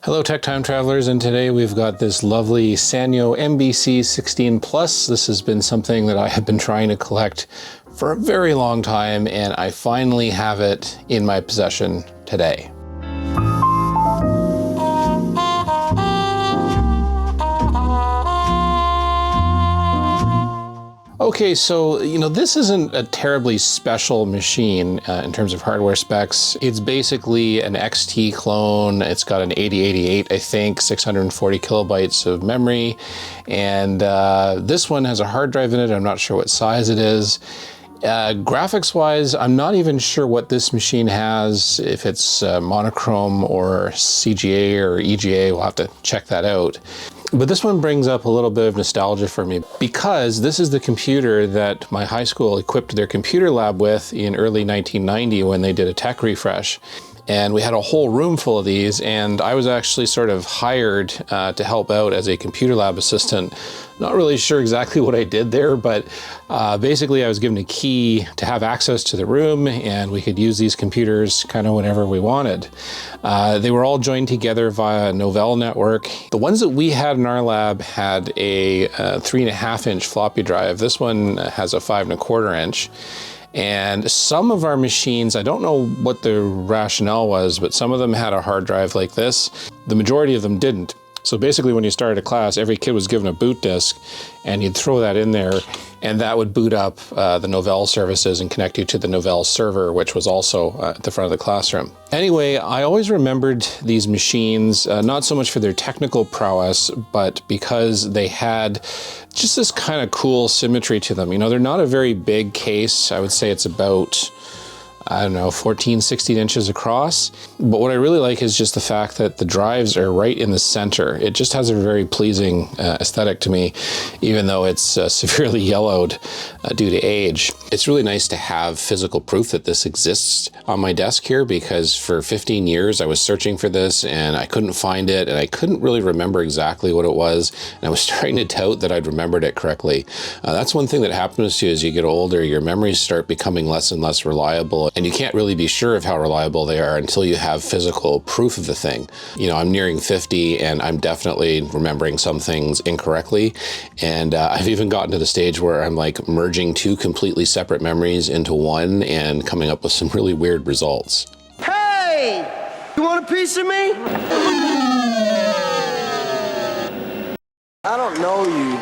Hello Tech Time Travelers, and today we've got this lovely Sanyo MBC 16 Plus. This has been something that I have been trying to collect for a very long time, and I finally have it in my possession today. Okay, so, this isn't a terribly special machine in terms of hardware specs. It's basically an XT clone. It's got an 8088, I think, 640 kilobytes of memory. And this one has a hard drive in it. I'm not sure what size it is. Graphics-wise, I'm not even sure what this machine has, if it's monochrome or CGA or EGA. We'll have to check that out. But this one brings up a little bit of nostalgia for me because this is the computer that my high school equipped their computer lab with in early 1990 when they did a tech refresh. And we had a whole room full of these, and I was actually sort of hired to help out as a computer lab assistant. Not really sure exactly what I did there, but basically I was given a key to have access to the room, and we could use these computers kind of whenever we wanted. They were all joined together via Novell network. The ones that we had in our lab had a 3.5-inch floppy drive. This one has a 5.25 inch. And some of our machines, I don't know what the rationale was, but some of them had a hard drive like this. The majority of them didn't. So basically when you started a class, every kid was given a boot disk, and you'd throw that in there, and that would boot up the Novell services and connect you to the Novell server, which was also at the front of the classroom. Anyway, I always remembered these machines, not so much for their technical prowess, but because they had just this kind of cool symmetry to them. They're not a very big case. I would say it's about, I don't know, 14, 16 inches across. But what I really like is just the fact that the drives are right in the center. It just has a very pleasing aesthetic to me, even though it's severely yellowed due to age. It's really nice to have physical proof that this exists on my desk here, because for 15 years I was searching for this and I couldn't find it, and I couldn't really remember exactly what it was, and I was starting to doubt that I'd remembered it correctly. That's one thing that happens to you as you get older. Your memories start becoming less and less reliable, and you can't really be sure of how reliable they are until you have physical proof of the thing. I'm nearing 50 and I'm definitely remembering some things incorrectly, and I've even gotten to the stage where I'm like merging two completely separate memories into one and coming up with some really weird results. Hey! You want a piece of me? I don't know you.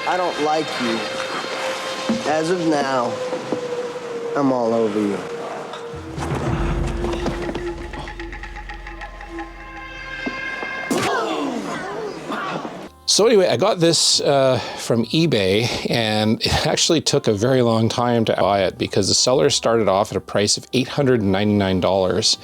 I don't like you. As of now, I'm all over you. So anyway, I got this from eBay, and it actually took a very long time to buy it because the seller started off at a price of $899,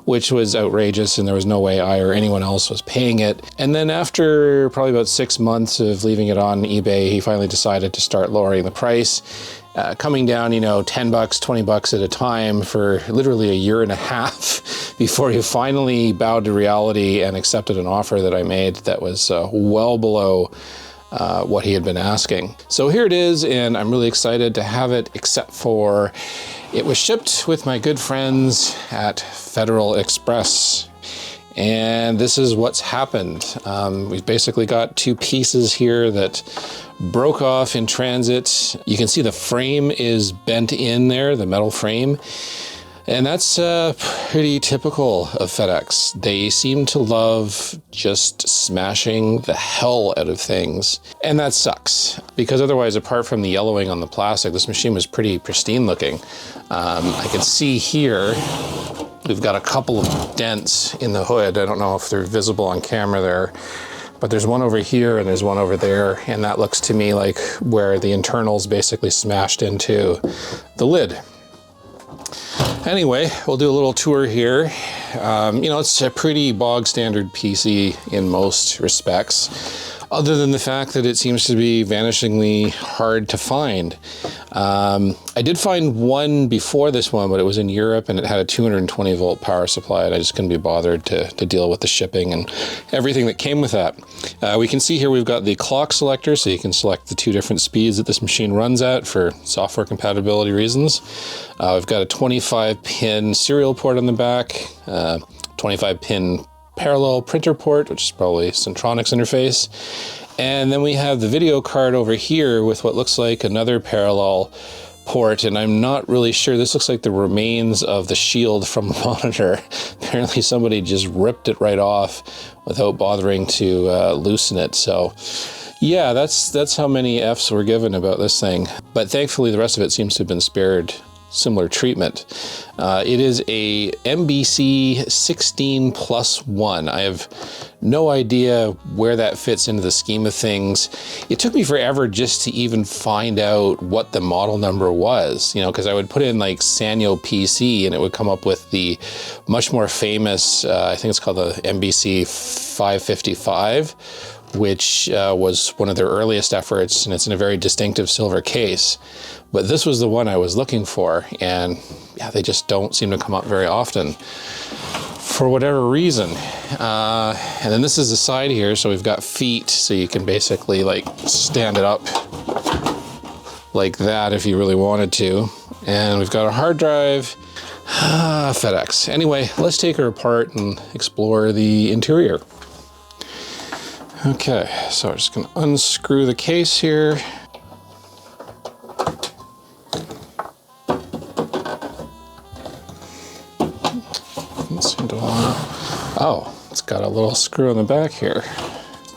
which was outrageous, and there was no way I or anyone else was paying it. And then after probably about 6 months of leaving it on eBay, he finally decided to start lowering the price. Coming down, $10, $20 at a time for literally a year and a half before he finally bowed to reality and accepted an offer that I made that was well below what he had been asking. So here it is, and I'm really excited to have it, except for it was shipped with my good friends at Federal Express. And this is what's happened. We've basically got two pieces here that broke off in transit. You can see the frame is bent in there, the metal frame. And that's pretty typical of FedEx. They seem to love just smashing the hell out of things. And that sucks, because otherwise, apart from the yellowing on the plastic, this machine was pretty pristine looking. I can see here, we've got a couple of dents in the hood. I don't know if they're visible on camera there, but there's one over here and there's one over there, and that looks to me like where the internals basically smashed into the lid. Anyway, we'll do a little tour here. It's a pretty bog standard PC in most respects, other than the fact that it seems to be vanishingly hard to find. I did find one before this one, but it was in Europe and it had a 220 volt power supply, and I just couldn't be bothered to deal with the shipping and everything that came with that. We can see here we've got the clock selector, so you can select the two different speeds that this machine runs at for software compatibility reasons. We've got a 25 pin serial port on the back, 25 pin parallel printer port, which is probably Centronics interface. And then we have the video card over here with what looks like another parallel port, and I'm not really sure. This looks like the remains of the shield from the monitor. Apparently somebody just ripped it right off without bothering to loosen it. So yeah, that's how many Fs were given about this thing. But thankfully the rest of it seems to have been spared similar treatment. It is a MBC 16+1. I have no idea where that fits into the scheme of things. It took me forever just to even find out what the model number was, you know, because I would put in like Sanyo PC and it would come up with the much more famous, I think it's called the MBC 555, which was one of their earliest efforts, and it's in a very distinctive silver case. But this was the one I was looking for, and yeah, they just don't seem to come up very often for whatever reason. And then this is the side here, so we've got feet, so you can basically like stand it up like that if you really wanted to. And we've got a hard drive, FedEx. Anyway, let's take her apart and explore the interior. Okay, so I'm just gonna unscrew the case here. Oh, it's got a little screw in the back here.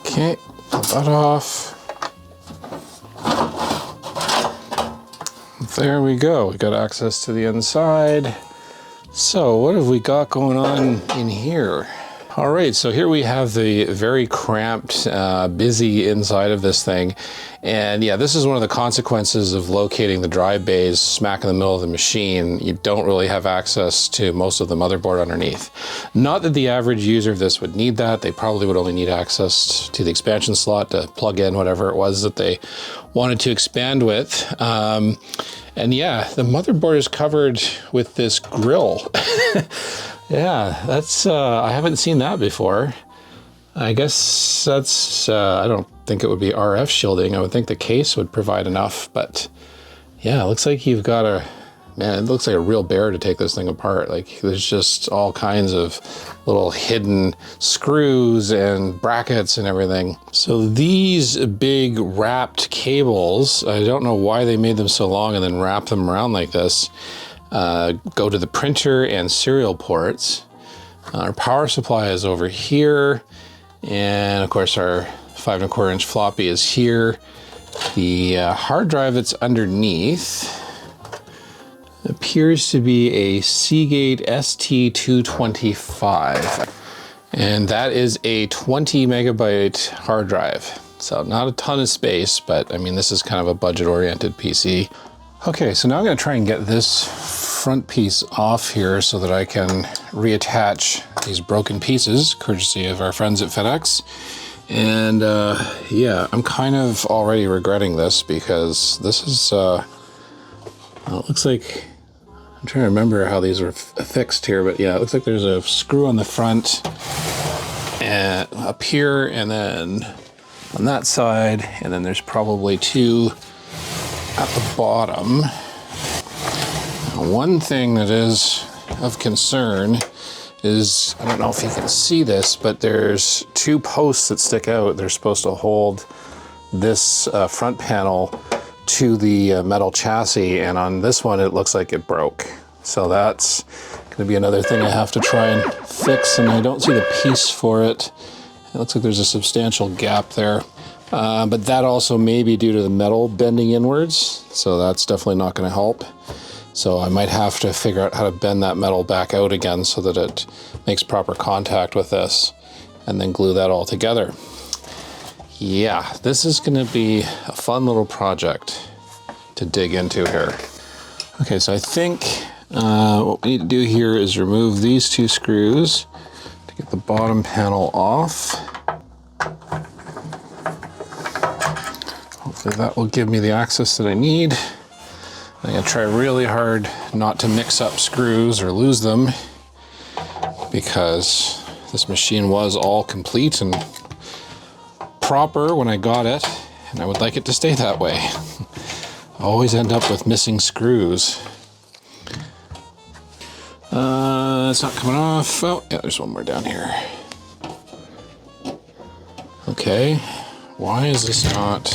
Okay, pull that off. There we go, we got access to the inside. So what have we got going on in here? All right, so here we have the very cramped, busy inside of this thing. And yeah, this is one of the consequences of locating the drive bays smack in the middle of the machine. You don't really have access to most of the motherboard underneath. Not that the average user of this would need that. They probably would only need access to the expansion slot to plug in whatever it was that they wanted to expand with. And yeah, the motherboard is covered with this grill. Yeah, that's, I haven't seen that before. I guess that's, I don't think it would be RF shielding. I would think the case would provide enough, but yeah, it looks like you've got a, man, it looks like a real bear to take this thing apart. Like there's just all kinds of little hidden screws and brackets and everything. So these big wrapped cables, I don't know why they made them so long and then wrap them around like this. Go to the printer and serial ports. Our power supply is over here, and of course our 5 1/4 inch floppy is here. The hard drive that's underneath appears to be a Seagate ST225, and that is a 20 megabyte hard drive. So not a ton of space, but I mean, this is kind of a budget-oriented PC. Okay, so now I'm gonna try and get this front piece off here so that I can reattach these broken pieces, courtesy of our friends at FedEx. And yeah, I'm kind of already regretting this because this is, well, it looks like, I'm trying to remember how these were fixed here, but yeah, it looks like there's a screw on the front and up here, and then on that side, and then there's probably two at the bottom. One thing that is of concern is, I don't know if you can see this, but there's two posts that stick out. They're supposed to hold this front panel to the metal chassis, and on this one it looks like it broke. So that's gonna be another thing I have to try and fix, and I don't see the piece for it. It looks like there's a substantial gap there. But that also may be due to the metal bending inwards, so that's definitely not going to help. So I might have to figure out how to bend that metal back out again so that it makes proper contact with this, and then glue that all together. Yeah, this is going to be a fun little project to dig into here. Okay, so I think what we need to do here is remove these two screws to get the bottom panel off. Hopefully that will give me the access that I need. I'm gonna try really hard not to mix up screws or lose them, because this machine was all complete and proper when I got it, and I would like it to stay that way. I always end up with missing screws. It's not coming off. Oh, yeah, there's one more down here. Okay, why is this not...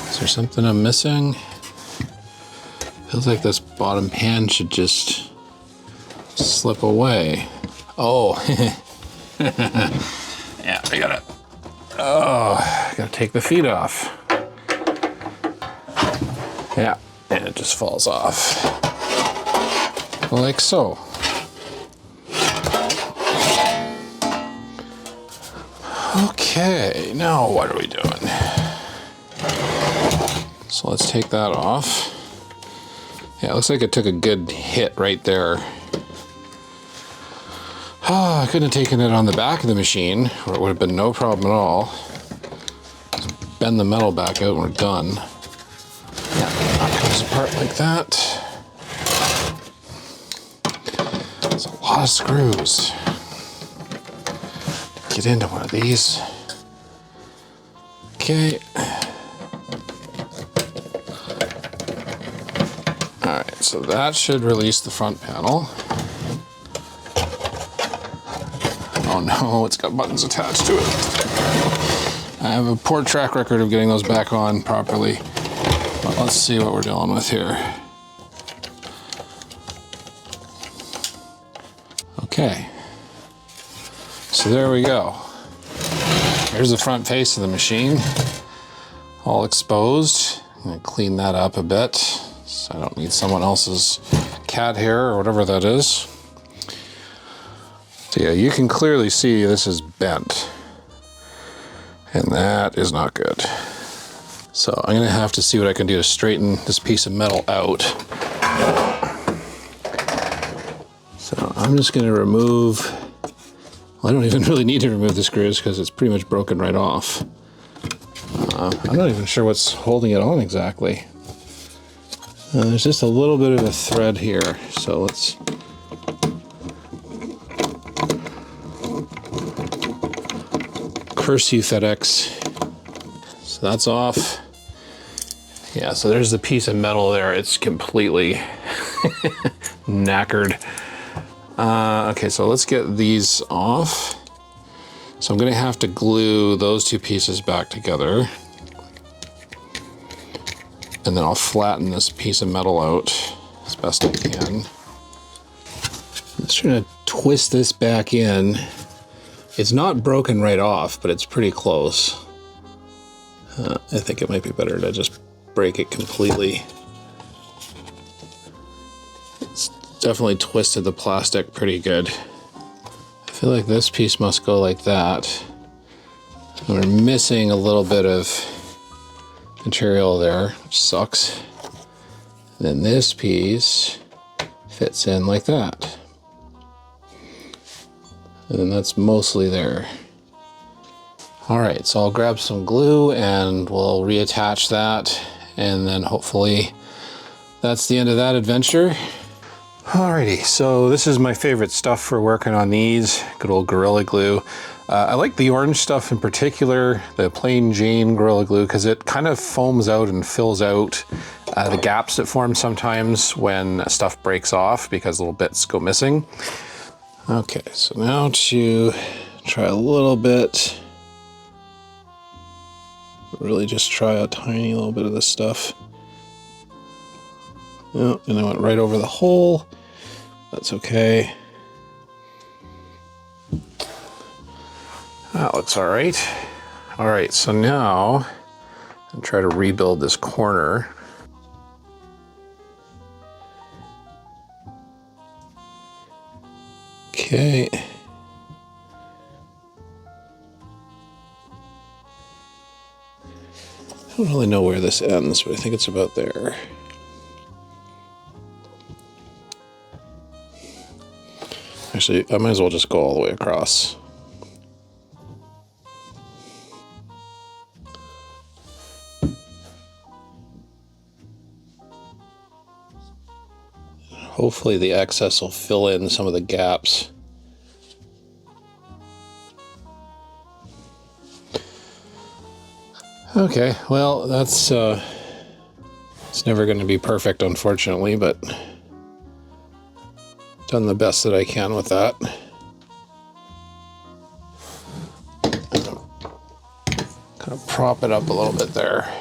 Is there something I'm missing? Feels like this bottom pan should just slip away. Oh, yeah, I gotta take the feet off. Yeah, and it just falls off. Like so. Okay, now what are we doing? So let's take that off. Yeah, it looks like it took a good hit right there. I couldn't have taken it on the back of the machine, or it would have been no problem at all. Just bend the metal back out and we're done. Yeah, that comes apart like that. There's a lot of screws. Get into one of these. Okay. Alright, so that should release the front panel. Oh no, it's got buttons attached to it. I have a poor track record of getting those back on properly. But let's see what we're dealing with here. Okay. So there we go. Here's the front face of the machine, all exposed. I'm gonna clean that up a bit, so I don't need someone else's cat hair or whatever that is. So yeah, you can clearly see this is bent, and that is not good. So I'm gonna have to see what I can do to straighten this piece of metal out. So I'm just gonna remove, well, I don't even really need to remove the screws because it's pretty much broken right off. I'm not even sure what's holding it on exactly. There's just a little bit of a thread here, so let's... Curse you, FedEx. So that's off. Yeah, so there's the piece of metal there. It's completely knackered. Okay, so let's get these off. So I'm gonna have to glue those two pieces back together. And then I'll flatten this piece of metal out as best I can. I'm just trying to twist this back in. It's not broken right off, but it's pretty close. I think it might be better to just break it completely. It's definitely twisted the plastic pretty good. I feel like this piece must go like that. We're missing a little bit of material there, which sucks. And then this piece fits in like that. And then that's mostly there. All right, so I'll grab some glue and we'll reattach that, and then hopefully that's the end of that adventure. Alrighty, so this is my favorite stuff for working on these, good old Gorilla Glue. I like the orange stuff in particular, the plain Jane Gorilla Glue, because it kind of foams out and fills out the gaps that form sometimes when stuff breaks off because little bits go missing. Okay, so now to try a little bit, really just try a tiny little bit of this stuff. Oh, and I went right over the hole. That's okay. That looks all right. All right, so now I'll try to rebuild this corner. Okay. I don't really know where this ends, but I think it's about there. Actually, I might as well just go all the way across. Hopefully the excess will fill in some of the gaps. Okay, well, that's it's never going to be perfect, unfortunately, but done the best that I can with that. kind of prop it up a little bit there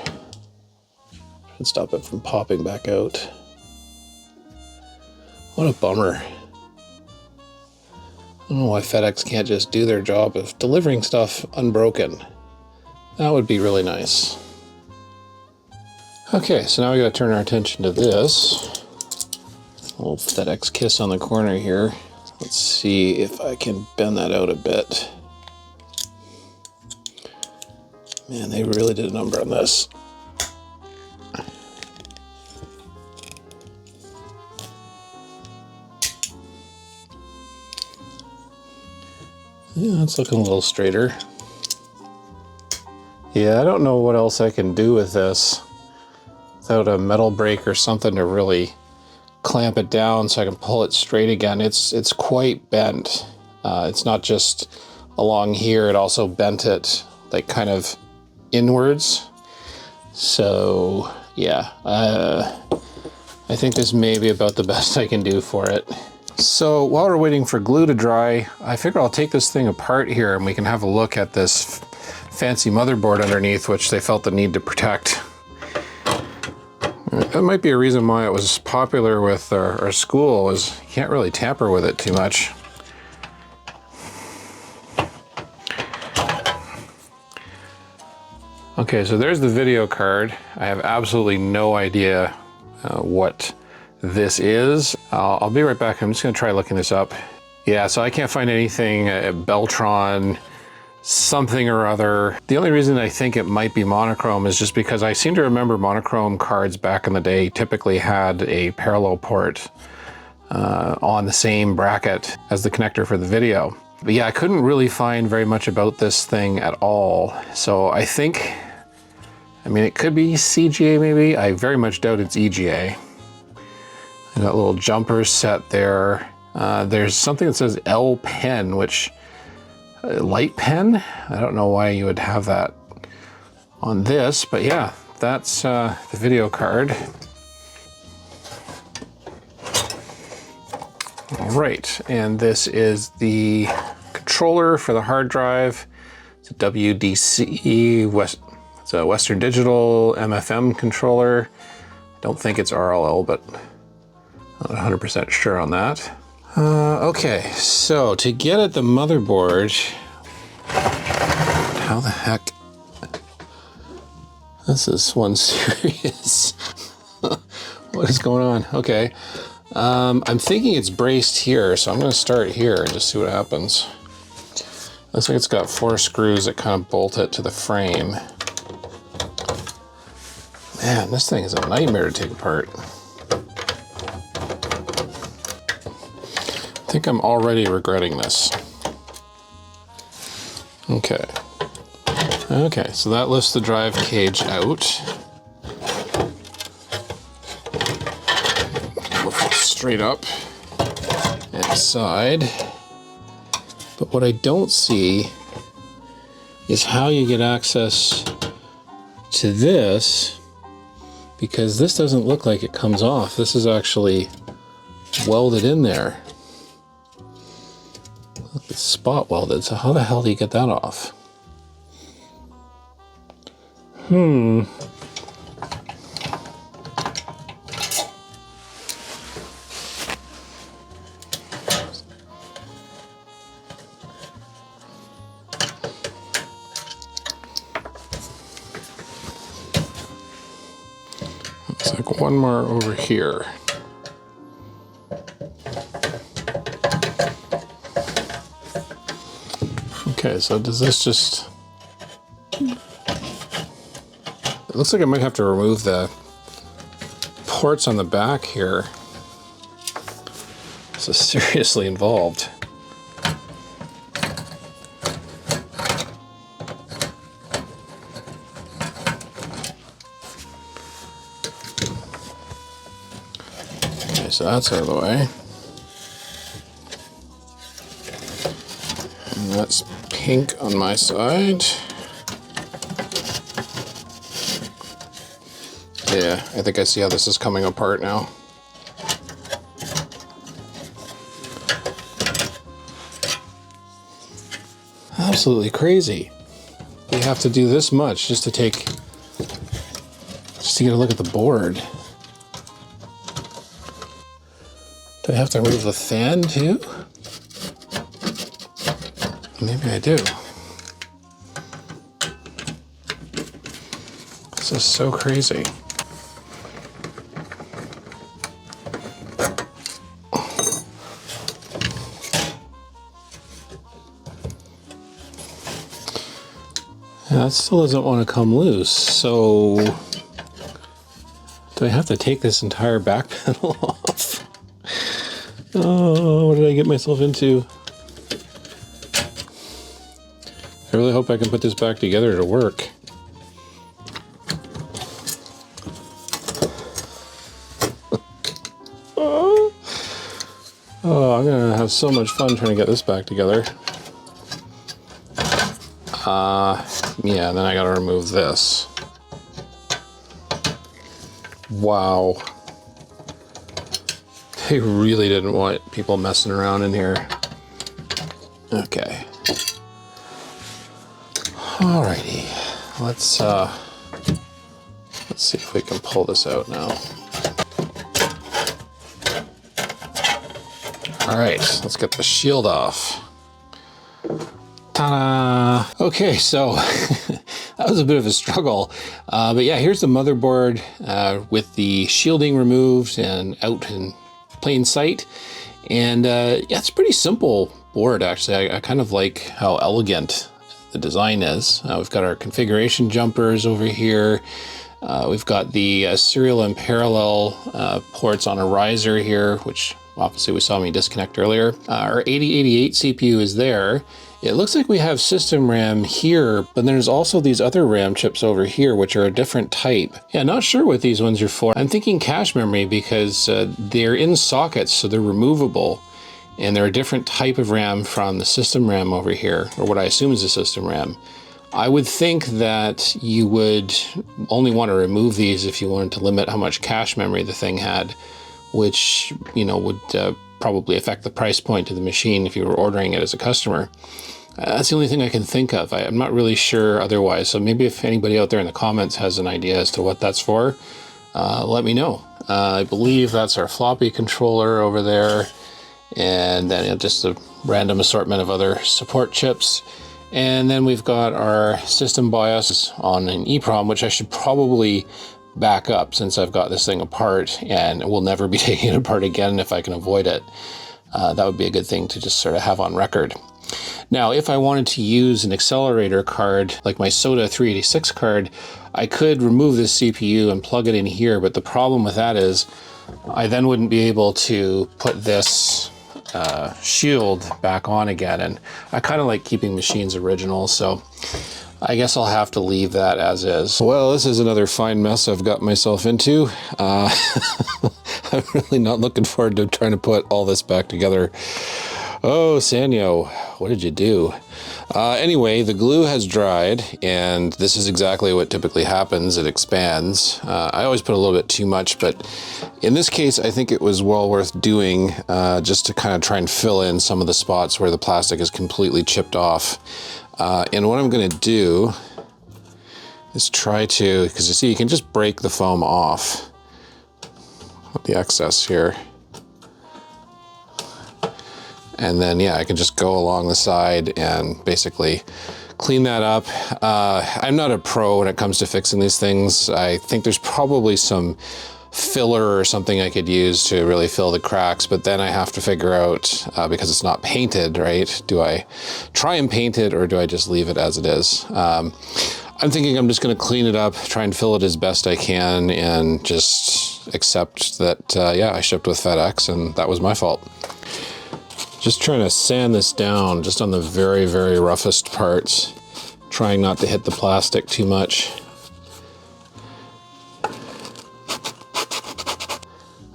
and stop it from popping back out. What a bummer. I don't know why FedEx can't just do their job of delivering stuff unbroken. That would be really nice. Okay, so now we gotta turn our attention to this. A little FedEx kiss on the corner here. Let's see if I can bend that out a bit. Man, they really did a number on this. Yeah, it's looking a little straighter. Yeah, I don't know what else I can do with this without a metal brake or something to really clamp it down so I can pull it straight again. It's quite bent. It's not just along here, it also bent it like kind of inwards. So yeah, I think this may be about the best I can do for it. So while we're waiting for glue to dry, I figure I'll take this thing apart here and we can have a look at this fancy motherboard underneath, which they felt the need to protect. That might be a reason why it was popular with our school, is you can't really tamper with it too much. Okay, so there's the video card. I have absolutely no idea what this is. I'll be right back. I'm just gonna try looking this up. Yeah, so I can't find anything, Beltron, something or other. The only reason I think it might be monochrome is just because I seem to remember monochrome cards back in the day typically had a parallel port on the same bracket as the connector for the video. But yeah, I couldn't really find very much about this thing at all. So I think, I mean, it could be CGA maybe. I very much doubt it's EGA. I got little jumpers set there. There's something that says L pen, which, light pen? I don't know why you would have that on this, but yeah, that's the video card. All right, and this is the controller for the hard drive. It's a WDC, it's a Western Digital MFM controller. I don't think it's RLL, but I'm not 100% sure on that. Okay, so to get at the motherboard, how the heck? This is one serious. What is going on? Okay, I'm thinking it's braced here, so I'm gonna start here and just see what happens. Looks like it's got 4 screws that kind of bolt it to the frame. Man, this thing is a nightmare to take apart. I think I'm already regretting this. Okay. Okay, so that lifts the drive cage out. Straight up inside. But what I don't see is how you get access to this, because this doesn't look like it comes off. This is actually welded in there. It's spot welded, so how the hell do you get that off? Looks like one more over here. Okay, so does this just... It looks like I might have to remove the ports on the back here. This is seriously involved. Okay, so that's out of the way. And that's pink on my side. Yeah, I think I see how this is coming apart now. Absolutely crazy. we have to do this much just to get a look at the board. Do I have to remove the fan too? Maybe I do. This is so crazy. Yeah, that still doesn't want to come loose, so do I have to take this entire back panel off? Oh, what did I get myself into? I really hope I can put this back together to work. Oh, I'm gonna have so much fun trying to get this back together. Yeah, then I gotta remove this. Wow. They really didn't want people messing around in here. Okay. Alrighty. Let's see if we can pull this out now. Alright, let's get the shield off. Ta-da! Okay, so that was a bit of a struggle. But yeah, here's the motherboard with the shielding removed and out in plain sight. And yeah, it's a pretty simple board, actually. I kind of like how elegant the design is. We've got our configuration jumpers over here. We've got the serial and parallel ports on a riser here, which obviously we saw me disconnect earlier. Our 8088 CPU is there. It looks like we have system RAM here, but there's also these other RAM chips over here, which are a different type. Yeah, not sure what these ones are for. I'm thinking cache memory because they're in sockets, so they're removable. And they're a different type of RAM from the system RAM over here, or what I assume is the system RAM. I would think that you would only want to remove these if you wanted to limit how much cache memory the thing had, which, you know, would probably affect the price point of the machine if you were ordering it as a customer. That's the only thing I can think of. I'm not really sure otherwise, so maybe if anybody out there in the comments has an idea as to what that's for, let me know. I believe that's our floppy controller over there, and then just a random assortment of other support chips. And then we've got our system BIOS on an EEPROM, which I should probably back up since I've got this thing apart and will never be taking it apart again if I can avoid it. That would be a good thing to just sort of have on record. Now, if I wanted to use an accelerator card, like my SOTA 386 card, I could remove this CPU and plug it in here, but the problem with that is I then wouldn't be able to put this shield back on again, and I kind of like keeping machines original, so I guess I'll have to leave that as is. Well, this is another fine mess I've got myself into. I'm really not looking forward to trying to put all this back together. Oh, Sanyo, what did you do? Anyway, the glue has dried, and this is exactly what typically happens. It expands. I always put a little bit too much, but in this case, I think it was well worth doing just to kind of try and fill in some of the spots where the plastic is completely chipped off. And what I'm going to do is try to, because you see, you can just break the foam off, the excess here. And then, yeah, I can just go along the side and basically clean that up. I'm not a pro when it comes to fixing these things. I think there's probably some filler or something I could use to really fill the cracks, but then I have to figure out, because it's not painted, right? Do I try and paint it, or do I just leave it as it is? I'm thinking I'm just gonna clean it up, try and fill it as best I can, and just accept that, yeah, I shipped with FedEx and that was my fault. Just trying to sand this down just on the very, very roughest parts, trying not to hit the plastic too much.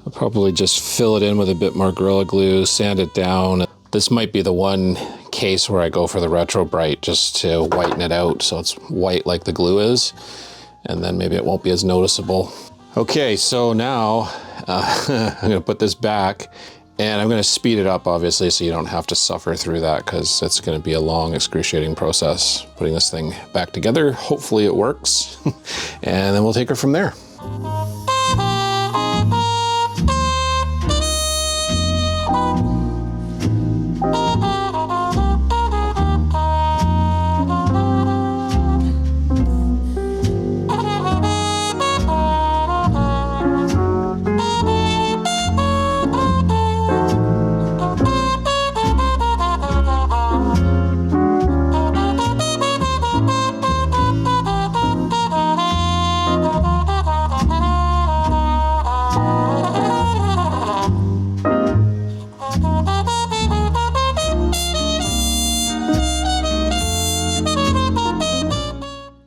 I'll probably just fill it in with a bit more Gorilla Glue, sand it down. This might be the one case where I go for the Retro Bright just to whiten it out so it's white like the glue is, and then maybe it won't be as noticeable. Okay, so now I'm gonna put this back, And I'm going to speed it up, obviously, so you don't have to suffer through that, because it's going to be a long, excruciating process putting this thing back together. Hopefully it works, and then we'll take her from there.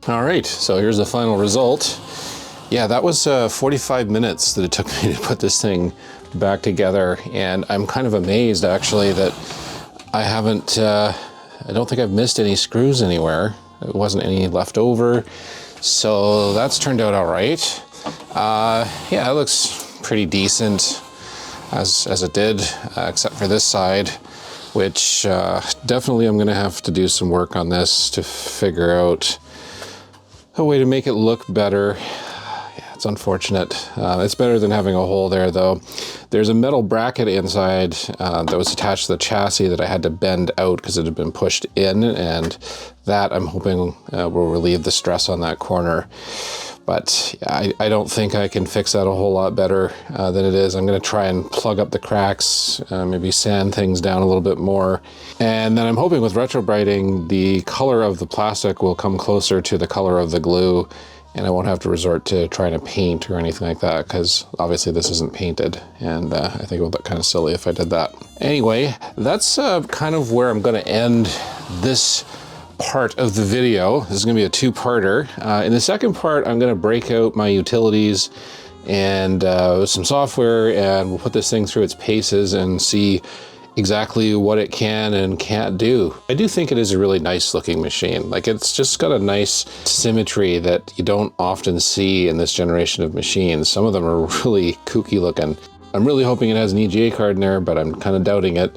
All right, so here's the final result. Yeah, that was 45 minutes that it took me to put this thing back together, and I'm kind of amazed actually that I haven't, I don't think I've missed any screws anywhere. There wasn't any left over, so that's turned out all right. Yeah, it looks pretty decent as it did, except for this side, which definitely I'm gonna have to do some work on this to figure out a way to make it look better. Yeah, it's unfortunate. It's better than having a hole there though. There's a metal bracket inside that was attached to the chassis that I had to bend out because it had been pushed in, and that I'm hoping will relieve the stress on that corner. But yeah, I don't think I can fix that a whole lot better than it is. I'm gonna try and plug up the cracks, maybe sand things down a little bit more. And then I'm hoping with retrobrighting, the color of the plastic will come closer to the color of the glue, and I won't have to resort to trying to paint or anything like that, because obviously this isn't painted, and I think it would look kind of silly if I did that. Anyway, that's kind of where I'm gonna end this part of the video. This is gonna be a two-parter. In the second part, I'm gonna break out my utilities and some software, and we'll put this thing through its paces and see exactly what it can and can't do. I do think it is a really nice looking machine. Like, it's just got a nice symmetry that you don't often see in this generation of machines. Some of them are really kooky looking. I'm really hoping it has an EGA card in there, but I'm kind of doubting it.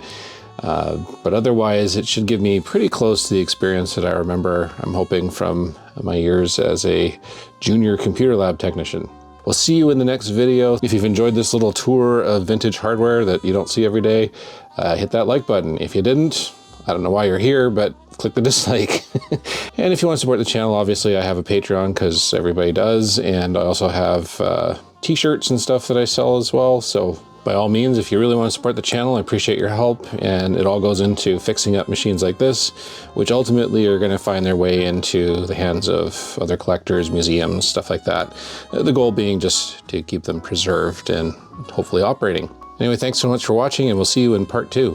But otherwise, it should give me pretty close to the experience that I remember, I'm hoping, from my years as a junior computer lab technician. We'll see you in the next video. If you've enjoyed this little tour of vintage hardware that you don't see every day, hit that like button. If you didn't, I don't know why you're here, but click the dislike. And if you want to support the channel, obviously I have a Patreon, because everybody does, and I also have t-shirts and stuff that I sell as well. So by all means, if you really want to support the channel, I appreciate your help, and it all goes into fixing up machines like this, which ultimately are going to find their way into the hands of other collectors, museums, stuff like that. The goal being just to keep them preserved and hopefully operating. Anyway, thanks so much for watching, and we'll see you in part 2.